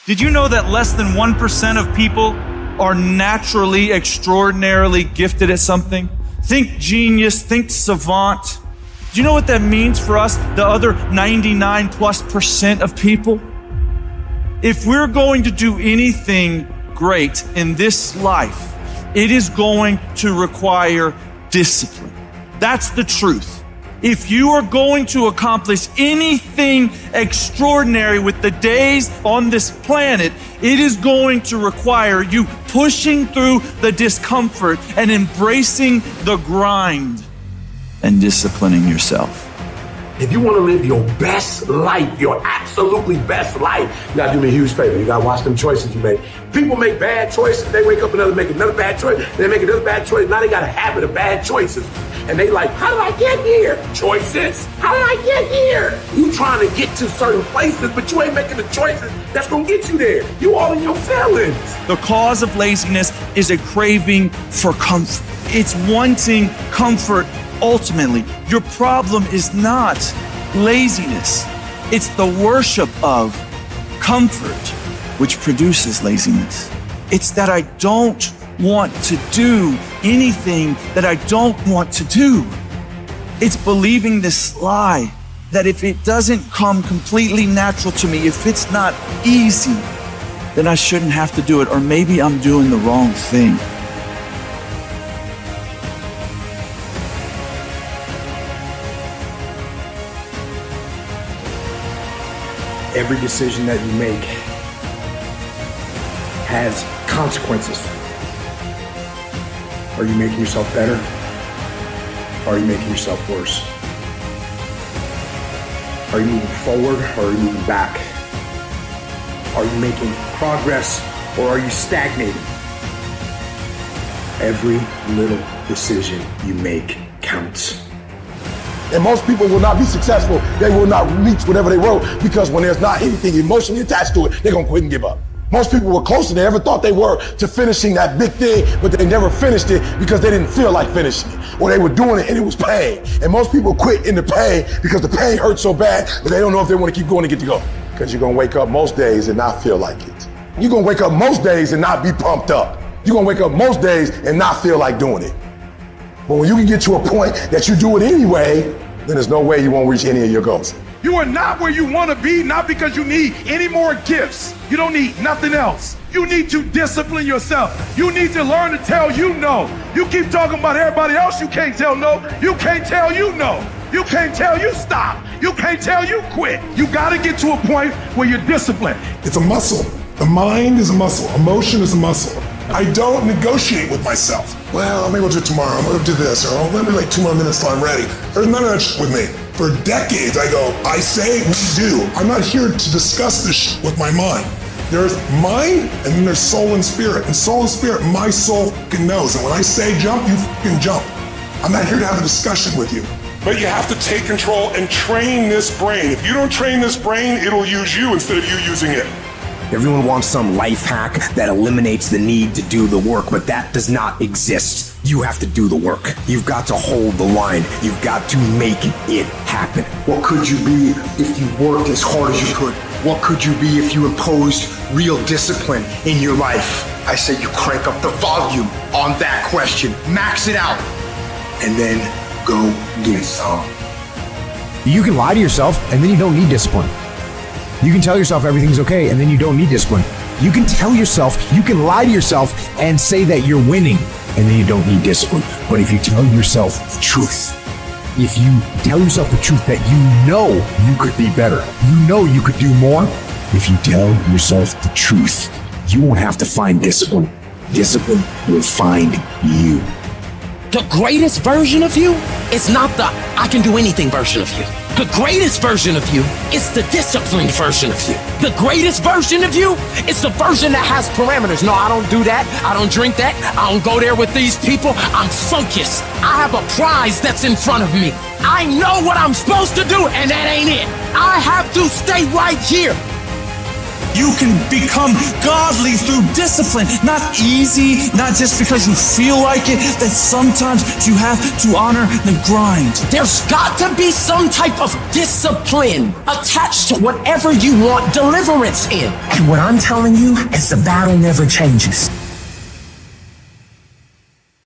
Did you know that less than 1% of people are naturally, extraordinarily gifted at something? Think genius, think savant. Do you know what that means for us, the other 99+% of people? If we're going to do anything great in this life, it is going to require discipline. That's the truth. If you are going to accomplish anything extraordinary with the days on this planet, it is going to require you pushing through the discomfort and embracing the grind and disciplining yourself. If you want to live your best life, your absolutely best life, you gotta do me a huge favor. You gotta watch them choices you make. People make bad choices. They wake up and make another bad choice. They make another bad choice. Now they got a habit of bad choices. And they like, how did I get here? Choices. How did I get here? You trying to get to certain places, but you ain't making the choices that's gonna get you there. You all in your feelings. The cause of laziness is a craving for comfort. It's wanting comfort. Ultimately, your problem is not laziness. It's the worship of comfort, which produces laziness. It's that I don't want to do anything that I don't want to do. It's believing this lie that if it doesn't come completely natural to me, if it's not easy, then I shouldn't have to do it, or maybe I'm doing the wrong thing. Every decision that you make has consequences. Are you making yourself better? Or are you making yourself worse? Are you moving forward or are you moving back? Are you making progress or are you stagnating? Every little decision you make counts. And most people will not be successful. They will not reach whatever they wrote because when there's not anything emotionally attached to it, they're gonna quit and give up. Most people were closer than they ever thought they were to finishing that big thing, but they never finished it because they didn't feel like finishing it, or they were doing it and it was pain. And most people quit in the pain because the pain hurts so bad that they don't know if they want to keep going to get to go. Because you're gonna wake up most days and not feel like it. You're gonna wake up most days and not be pumped up. You're gonna wake up most days and not feel like doing it. But when you can get to a point that you do it anyway, then there's no way you won't reach any of your goals. You are not where you want to be, not because you need any more gifts. You don't need nothing else. You need to discipline yourself. You need to learn to tell you no. You keep talking about everybody else, you can't tell no. You can't tell you no. You can't tell you stop. You can't tell you quit. You got to get to a point where you're disciplined. It's a muscle. The mind is a muscle. Emotion is a muscle. I don't negotiate with myself. Well, maybe I'll do it tomorrow. I'm going to do this. Or let me like 2 more minutes till I'm ready. There's none of that shit with me. For decades, I go, I say, we do. I'm not here to discuss this shit with my mind. There's mind, and then there's soul and spirit. And soul and spirit, my soul fucking knows. And when I say jump, you fucking jump. I'm not here to have a discussion with you. But you have to take control and train this brain. If you don't train this brain, it'll use you instead of you using it. Everyone wants some life hack that eliminates the need to do the work, but that does not exist. You have to do the work. You've got to hold the line. You've got to make it happen. What could you be if you worked as hard as you could? What could you be if you imposed real discipline in your life? I say you crank up the volume on that question, max it out, and then go get some. You can lie to yourself and then you don't need discipline. You can tell yourself everything's okay and then you don't need discipline. You can tell yourself, you can lie to yourself and say that you're winning and then you don't need discipline. But if you tell yourself the truth, if you tell yourself the truth that you know you could be better, you know you could do more, if you tell yourself the truth, you won't have to find discipline. Discipline will find you. The greatest version of you is not the I can do anything version of you. The greatest version of you is the disciplined version of you. The greatest version of you is the version that has parameters. No, I don't do that. I don't drink that. I don't go there with these people. I'm focused. I have a prize that's in front of me. I know what I'm supposed to do, and that ain't it. I have to stay right here. You can become godly through discipline. Not easy, not just because you feel like it, that sometimes you have to honor the grind. There's got to be some type of discipline attached to whatever you want deliverance in. And what I'm telling you is the battle never changes.